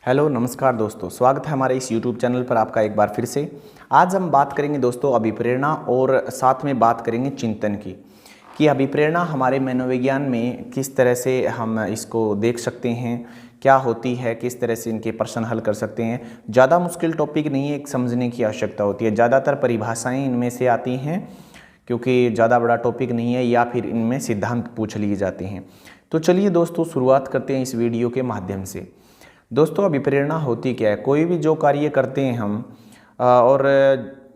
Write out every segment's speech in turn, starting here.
Hello नमस्कार दोस्तों, स्वागत है हमारे इस YouTube चैनल पर आपका एक बार फिर से। आज हम बात करेंगे दोस्तों अभिप्रेरणा और साथ में बात करेंगे चिंतन की कि अभिप्रेरणा हमारे मनोविज्ञान में किस तरह से हम इसको देख सकते हैं, क्या होती है, किस तरह से इनके प्रश्न हल कर सकते हैं। ज़्यादा मुश्किल टॉपिक नहीं है, एक समझने की आवश्यकता होती है। ज़्यादातर परिभाषाएँ इनमें से आती हैं क्योंकि ज़्यादा बड़ा टॉपिक नहीं है, या फिर इनमें सिद्धांत पूछ लिए जाते हैं। तो चलिए दोस्तों शुरुआत करते हैं इस वीडियो के माध्यम से। दोस्तों अभिप्रेरणा होती क्या है? कोई भी जो कार्य करते हैं हम और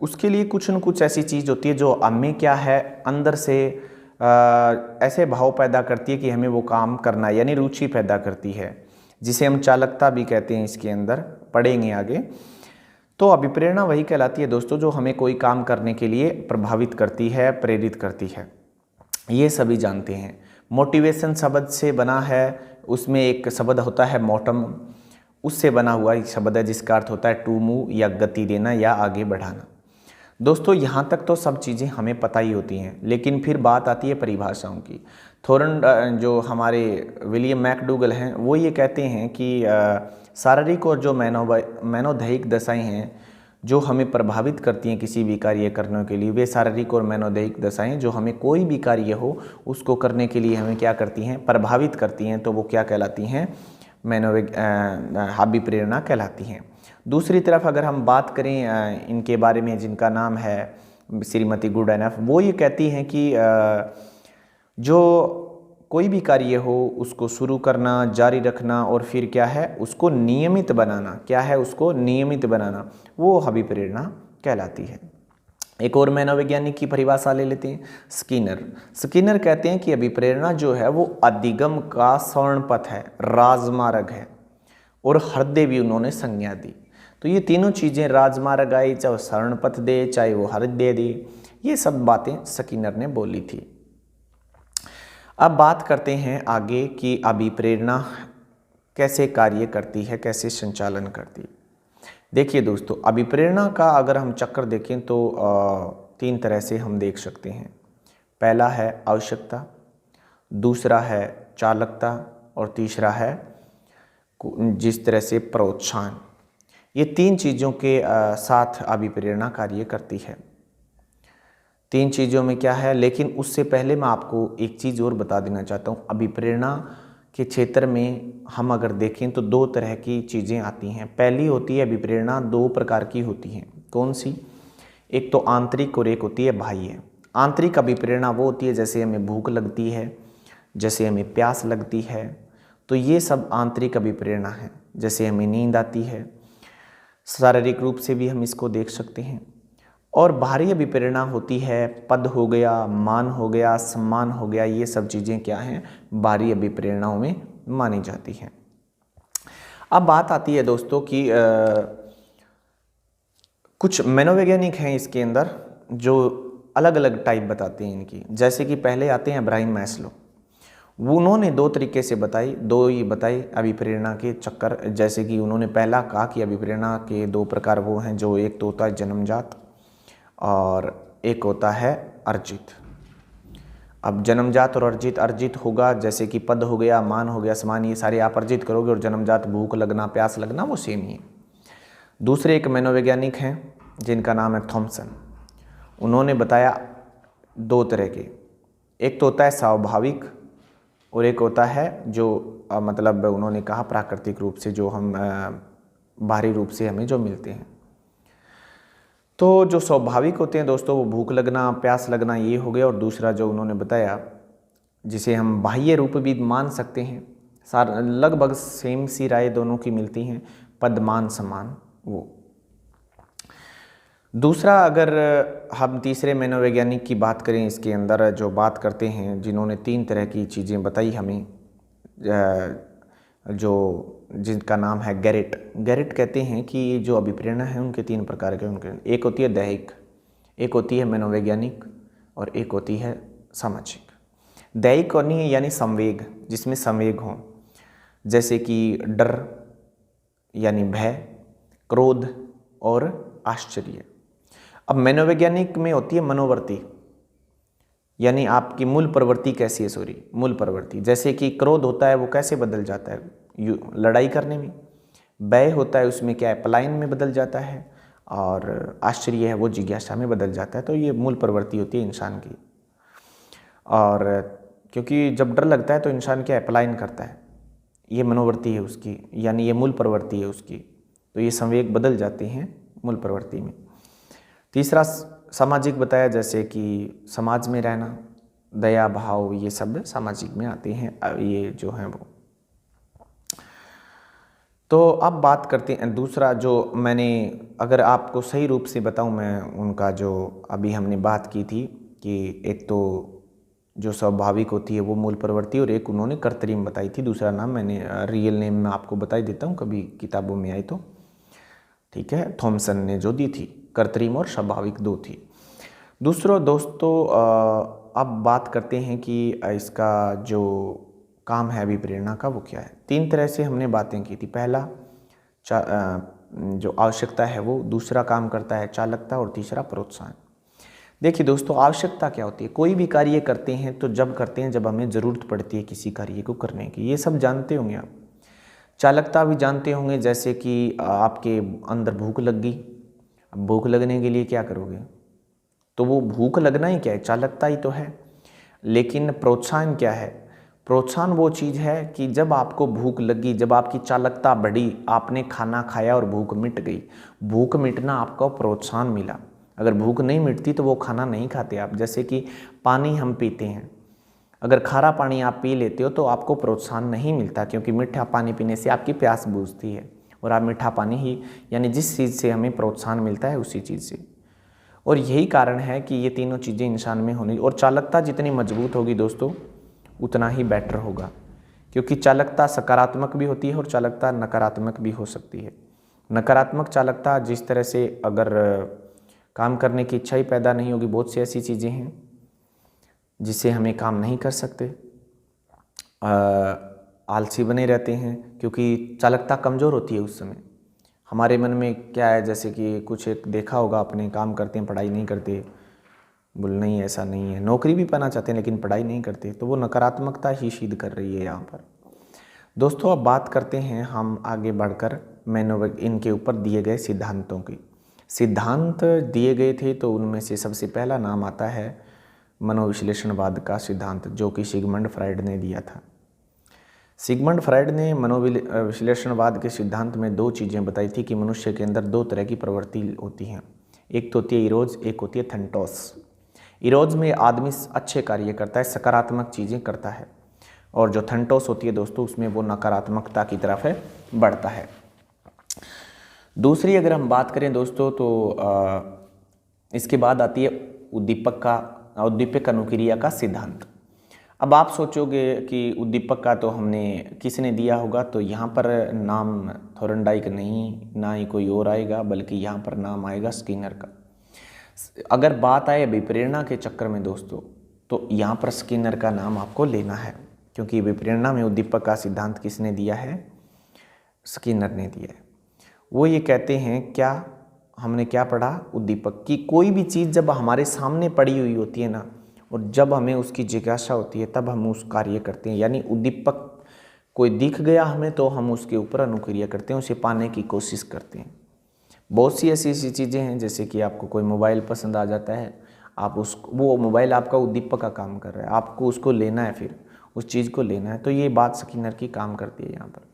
उसके लिए कुछ न कुछ ऐसी चीज़ होती है जो हमें क्या है अंदर से ऐसे भाव पैदा करती है कि हमें वो काम करना है, यानी रुचि पैदा करती है, जिसे हम चालकता भी कहते हैं। इसके अंदर पढ़ेंगे आगे। तो अभिप्रेरणा वही कहलाती है दोस्तों जो हमें कोई काम करने के लिए प्रभावित करती है, प्रेरित करती है। ये सभी जानते हैं। मोटिवेशन शब्द से बना है, उसमें एक शब्द होता है मोटम, उससे बना हुआ एक शब्द है जिसका अर्थ होता है टू मूव, या गति देना या आगे बढ़ाना। दोस्तों यहाँ तक तो सब चीज़ें हमें पता ही होती हैं, लेकिन फिर बात आती है परिभाषाओं की। थॉरन जो हमारे विलियम मैकडूगल हैं वो ये कहते हैं कि शारीरिक और जो मनोदैहिक दशाएं हैं जो हमें प्रभावित करती हैं किसी भी कार्य करने के लिए, वे शारीरिक और मनोदैहिक दशाएं जो हमें कोई भी कार्य हो उसको करने के लिए हमें क्या करती हैं, प्रभावित करती हैं। तो वो क्या कहलाती हैं? अभिप्रेरणा कहलाती हैं। दूसरी तरफ अगर हम बात करें इनके बारे में, जिनका नाम है श्रीमती गुडएनफ, वो ये कहती हैं कि जो कोई भी कार्य हो उसको शुरू करना, जारी रखना और फिर क्या है उसको नियमित बनाना, क्या है उसको नियमित बनाना, वो अभिप्रेरणा कहलाती है। एक और मनोवैज्ञानिक की परिभाषा ले लेते हैं, स्किनर कहते हैं कि अभिप्रेरणा जो है वो अधिगम का स्वर्ण पथ है, राजमार्ग है, और हृदय भी उन्होंने संज्ञा दी। तो ये तीनों चीज़ें, राजमार्ग आई, चाहे वो स्वर्ण पथ दे, चाहे वो हृदय दे, ये सब बातें स्किनर ने बोली थी। अब बात करते हैं आगे कि अभिप्रेरणा कैसे कार्य करती है, कैसे संचालन करती है। देखिए दोस्तों, अभिप्रेरणा का अगर हम चक्र देखें तो तीन तरह से हम देख सकते हैं। पहला है आवश्यकता, दूसरा है चालकता, और तीसरा है जिस तरह से प्रोत्साहन। ये तीन चीज़ों के साथ अभिप्रेरणा कार्य करती है। तीन चीज़ों में क्या है, लेकिन उससे पहले मैं आपको एक चीज़ और बता देना चाहता हूँ। अभिप्रेरणा के क्षेत्र में हम अगर देखें तो दो तरह की चीज़ें आती हैं। पहली होती है अभिप्रेरणा, दो प्रकार की होती हैं। कौन सी? एक तो आंतरिक और एक होती है बाह्य। आंतरिक अभिप्रेरणा वो होती है जैसे हमें भूख लगती है, जैसे हमें प्यास लगती है, तो ये सब आंतरिक अभिप्रेरणा है। जैसे हमें नींद आती है, शारीरिक रूप से भी हम इसको देख सकते हैं। और बाहरी अभिप्रेरणा होती है, पद हो गया, मान हो गया, सम्मान हो गया, ये सब चीज़ें क्या हैं, बाहरी अभिप्रेरणाओं में मानी जाती हैं। अब बात आती है दोस्तों कि कुछ मनोवैज्ञानिक हैं इसके अंदर जो अलग अलग टाइप बताते हैं इनकी। जैसे कि पहले आते हैं अब्राहम मैस्लो, उन्होंने दो तरीके से दो ही बताए अभिप्रेरणा के चक्कर। जैसे कि उन्होंने पहला कहा कि अभिप्रेरणा के दो प्रकार वो हैं, जो एक तो होता है जन्मजात और एक होता है अर्जित। अब जन्मजात और अर्जित होगा, जैसे कि पद हो गया, मान हो गया, सम्मान, ये सारे आप अर्जित करोगे, और जन्मजात भूख लगना, प्यास लगना, वो सेम ही है। दूसरे एक मनोवैज्ञानिक हैं जिनका नाम है थॉमसन, उन्होंने बताया दो तरह के, एक तो होता है स्वाभाविक और एक होता है जो मतलब उन्होंने कहा प्राकृतिक रूप से, जो हम बाहरी रूप से हमें जो मिलते हैं। तो जो स्वाभाविक होते हैं दोस्तों, वो भूख लगना, प्यास लगना, ये हो गया। और दूसरा जो उन्होंने बताया जिसे हम बाह्य रूप भी मान सकते हैं, लगभग सेम सी राय दोनों की मिलती हैं, पद, मान, सम्मान, वो। दूसरा अगर हम तीसरे मनोवैज्ञानिक की बात करें, इसके अंदर जो बात करते हैं, जिन्होंने तीन तरह की चीज़ें बताई हमें, जिनका नाम है गैरेट कहते हैं कि जो अभिप्रेरणा है उनके तीन प्रकार के, उनके एक होती है दैहिक, एक होती है मनोवैज्ञानिक, और एक होती है सामाजिक। दैहिक यानी संवेग, जिसमें संवेग हो, जैसे कि डर यानी भय, क्रोध और आश्चर्य। अब मनोवैज्ञानिक में होती है मनोवृत्ति, यानी आपकी मूल प्रवृत्ति कैसी है, मूल प्रवृत्ति। जैसे कि क्रोध होता है वो कैसे बदल जाता है, लड़ाई करने में, व्यय होता है उसमें क्या है, पलायन में बदल जाता है, और आश्चर्य है वो जिज्ञासा में बदल जाता है। तो ये मूल प्रवृत्ति होती है इंसान की। और क्योंकि जब डर लगता है तो इंसान क्या है, पलायन करता है, ये मनोवृत्ति है उसकी, यानी ये मूल प्रवृत्ति है उसकी। तो ये संवेग बदल जाते हैं मूल प्रवृत्ति में। तीसरा सामाजिक बताया, जैसे कि समाज में रहना, दया भाव, ये शब्द सामाजिक में आते हैं, ये जो हैं वो। तो अब बात करते हैं दूसरा, जो मैंने अगर आपको सही रूप से बताऊं मैं, उनका जो अभी हमने बात की थी कि एक तो जो स्वाभाविक होती है वो मूल प्रवृत्ति, और एक उन्होंने कृत्रिम बताई थी। दूसरा नाम मैंने रियल नेम में आपको बता ही देता हूँ, कभी किताबों में आई तो, ठीक है, थॉमसन ने जो दी थी, कृत्रिम और स्वाभाविक दो थी। दूसरों दोस्तों अब बात करते हैं कि इसका जो काम है अभिप्रेरणा का वो क्या है। तीन तरह से हमने बातें की थी। पहला जो आवश्यकता है वो, दूसरा काम करता है चालकता, और तीसरा प्रोत्साहन। देखिए दोस्तों, आवश्यकता क्या होती है, कोई भी कार्य करते हैं तो जब करते हैं जब हमें ज़रूरत पड़ती है किसी कार्य को करने की, ये सब जानते होंगे आप। चालकता भी जानते होंगे, जैसे कि आपके अंदर भूख लग गई, अब भूख लगने के लिए क्या करोगे, तो वो भूख लगना ही क्या है, चालकता ही तो है। लेकिन प्रोत्साहन क्या है, प्रोत्साहन वो चीज़ है कि जब आपको भूख लगी, जब आपकी चालकता बढ़ी, आपने खाना खाया और भूख मिट गई, भूख मिटना आपको प्रोत्साहन मिला। अगर भूख नहीं मिटती तो वो खाना नहीं खाते आप। जैसे कि पानी हम पीते हैं, अगर खारा पानी आप पी लेते हो तो आपको प्रोत्साहन नहीं मिलता, क्योंकि मीठा पानी पीने से आपकी प्यास बुझती है, और आप मीठा पानी ही, यानी जिस चीज़ से हमें प्रोत्साहन मिलता है उसी चीज़ से। और यही कारण है कि ये तीनों चीज़ें इंसान में होनी, और चालकता जितनी मजबूत होगी दोस्तों उतना ही बेटर होगा, क्योंकि चालकता सकारात्मक भी होती है और चालकता नकारात्मक भी हो सकती है। नकारात्मक चालकता जिस तरह से, अगर काम करने की इच्छा ही पैदा नहीं होगी, बहुत सी ऐसी चीज़ें हैं जिससे हमें काम नहीं कर सकते, आलसी बने रहते हैं, क्योंकि चालकता कमज़ोर होती है उस समय। हमारे मन में क्या है, जैसे कि कुछ एक देखा होगा, अपने काम करते हैं पढ़ाई नहीं करते, बोल नहीं ऐसा नहीं है, नौकरी भी पाना चाहते हैं लेकिन पढ़ाई नहीं करते, तो वो नकारात्मकता ही सिद्ध कर रही है यहाँ पर। दोस्तों अब बात करते हैं हम आगे बढ़कर इनके ऊपर दिए गए सिद्धांतों की। सिद्धांत दिए गए थे तो उनमें से सबसे पहला नाम आता है मनोविश्लेषणवाद का सिद्धांत, जो कि सिगमंड फ्राइड ने दिया था। सिगमंड फ्राइड ने मनोविश्लेषणवाद के सिद्धांत में दो चीज़ें बताई थी कि मनुष्य के अंदर दो तरह की प्रवृत्ति होती हैं, एक तो होती है इरोज, एक होती है थेंटोस। इरोज में आदमी अच्छे कार्य करता है, सकारात्मक चीज़ें करता है, और जो थेंटोस होती है दोस्तों उसमें वो नकारात्मकता की तरफ है बढ़ता है। दूसरी अगर हम बात करें दोस्तों तो इसके बाद आती है उद्दीपक अनुक्रिया का सिद्धांत। अब आप सोचोगे कि उद्दीपक का तो हमने किसने दिया होगा, तो यहाँ पर नाम थोरनडाइक नहीं, ना ही कोई और आएगा, बल्कि यहाँ पर नाम आएगा स्किनर का। अगर बात आए विप्रेरणा के चक्कर में दोस्तों, तो यहाँ पर स्किनर का नाम आपको लेना है, क्योंकि विप्रेरणा में उद्दीपक का सिद्धांत किसने दिया है, स्किनर ने दिया है। वो ये कहते हैं, क्या हमने क्या पढ़ा, उद्दीपक की कोई भी चीज़ जब हमारे सामने पड़ी हुई होती है ना, और जब हमें उसकी जिज्ञासा होती है तब हम उस कार्य करते हैं। यानी उद्दीपक कोई दिख गया हमें तो हम उसके ऊपर अनुक्रिया करते हैं, उसे पाने की कोशिश करते हैं। बहुत सी ऐसी ऐसी चीज़ें हैं, जैसे कि आपको कोई मोबाइल पसंद आ जाता है, आप वो मोबाइल आपका उद्दीपक का काम कर रहा है, आपको उसको लेना है, फिर उस चीज़ को लेना है, तो ये बात स्किनर की काम करती है यहाँ पर।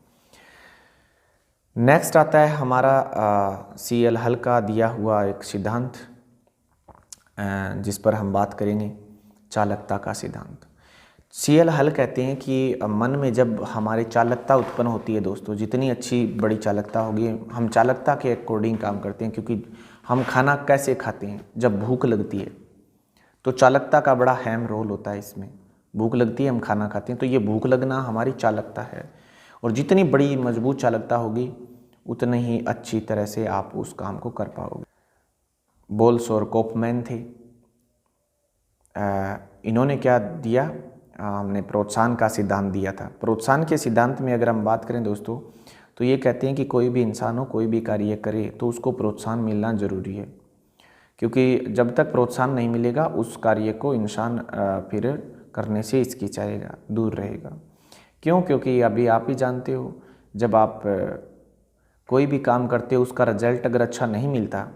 नेक्स्ट आता है हमारा CL हल का दिया हुआ एक सिद्धांत, जिस पर हम बात करेंगे, चालकता का सिद्धांत। CL हल कहते हैं कि मन में जब हमारी चालकता उत्पन्न होती है दोस्तों, जितनी अच्छी बड़ी चालकता होगी, हम चालकता के अकॉर्डिंग काम करते हैं, क्योंकि हम खाना कैसे खाते हैं, जब भूख लगती है, तो चालकता का बड़ा अहम रोल होता है इसमें। भूख लगती है, हम खाना खाते हैं, तो ये भूख लगना हमारी चालकता है, और जितनी बड़ी मजबूत चालकता होगी उतनी ही अच्छी तरह से आप उस काम को कर पाओगे। बोल्स और कोपमैन थे, इन्होंने क्या दिया, हमने प्रोत्साहन का सिद्धांत दिया था। प्रोत्साहन के सिद्धांत में अगर हम बात करें दोस्तों, तो ये कहते हैं कि कोई भी इंसान हो, कोई भी कार्य करे, तो उसको प्रोत्साहन मिलना ज़रूरी है, क्योंकि जब तक प्रोत्साहन नहीं मिलेगा उस कार्य को इंसान फिर करने से हिचकिचाएगा, दूर रहेगा। क्यों? क्योंकि अभी आप ही जानते हो, जब आप कोई भी काम करते हो उसका रिजल्ट अगर अच्छा नहीं मिलता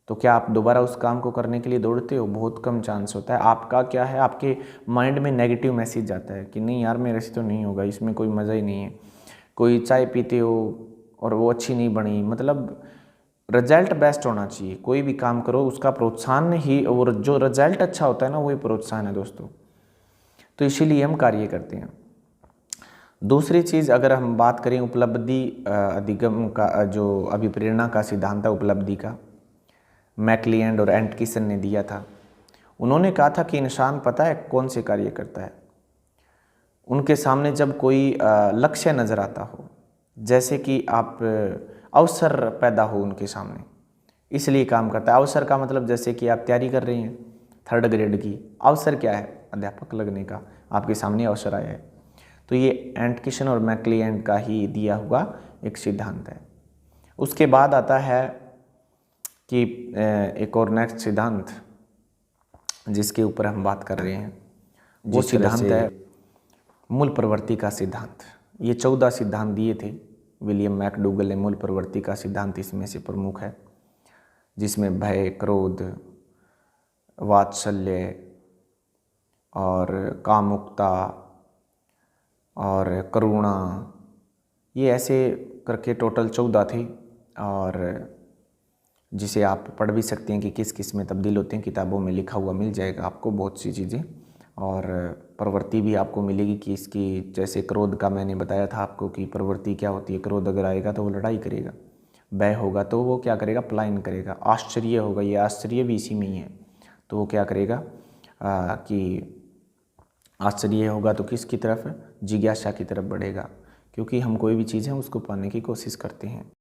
तो क्या आप दोबारा उस काम को करने के लिए दौड़ते हो? बहुत कम चांस होता है। आपका क्या है, आपके माइंड में नेगेटिव मैसेज जाता है कि नहीं यार मेरे से तो नहीं होगा, इसमें कोई मज़ा ही नहीं है। कोई चाय पीते हो और वो अच्छी नहीं बनी, मतलब रिजल्ट बेस्ट होना चाहिए। कोई भी काम करो उसका प्रोत्साहन ही, और जो रिजल्ट अच्छा होता है ना वही प्रोत्साहन है दोस्तों। तो इसीलिए हम कार्य करते हैं। दूसरी चीज़ अगर हम बात करें उपलब्धि अधिगम का, जो अभिप्रेरणा का सिद्धांत है उपलब्धि का, मैकलिएंड और एंटकिसन ने दिया था। उन्होंने कहा था कि इंसान पता है कौन से कार्य करता है, उनके सामने जब कोई लक्ष्य नज़र आता हो, जैसे कि आप अवसर पैदा हो उनके सामने, इसलिए काम करता है। अवसर का मतलब जैसे कि आप तैयारी कर रहे हैं 3rd ग्रेड की, अवसर क्या है? अध्यापक लगने का, आपके सामने अवसर आया है। तो ये एंटकिसन और मैकलिएंड का ही दिया हुआ एक सिद्धांत है। उसके बाद आता है कि एक और नेक्स्ट सिद्धांत जिसके ऊपर हम बात कर रहे हैं, वो सिद्धांत है मूल प्रवृत्ति का सिद्धांत। ये 14 सिद्धांत दिए थे विलियम मैकडूगल ने। मूल प्रवृत्ति का सिद्धांत इसमें से प्रमुख है, जिसमें भय, क्रोध, वात्सल्य और कामुकता और करुणा, ये ऐसे करके टोटल 14 थे। और जिसे आप पढ़ भी सकते हैं कि किस किस में तब्दील होते हैं, किताबों में लिखा हुआ मिल जाएगा आपको बहुत सी चीज़ें। और प्रवृत्ति भी आपको मिलेगी कि इसकी, जैसे क्रोध का मैंने बताया था आपको कि प्रवृत्ति क्या होती है। क्रोध अगर आएगा तो वो लड़ाई करेगा, भय होगा तो वो क्या करेगा? पलायन करेगा। आश्चर्य होगा, ये आश्चर्य भी इसी में ही है, तो वो क्या करेगा कि आश्चर्य होगा तो किसकी तरफ? जिज्ञासा की तरफ बढ़ेगा, क्योंकि हम कोई भी चीज़ है उसको पाने की कोशिश करते हैं।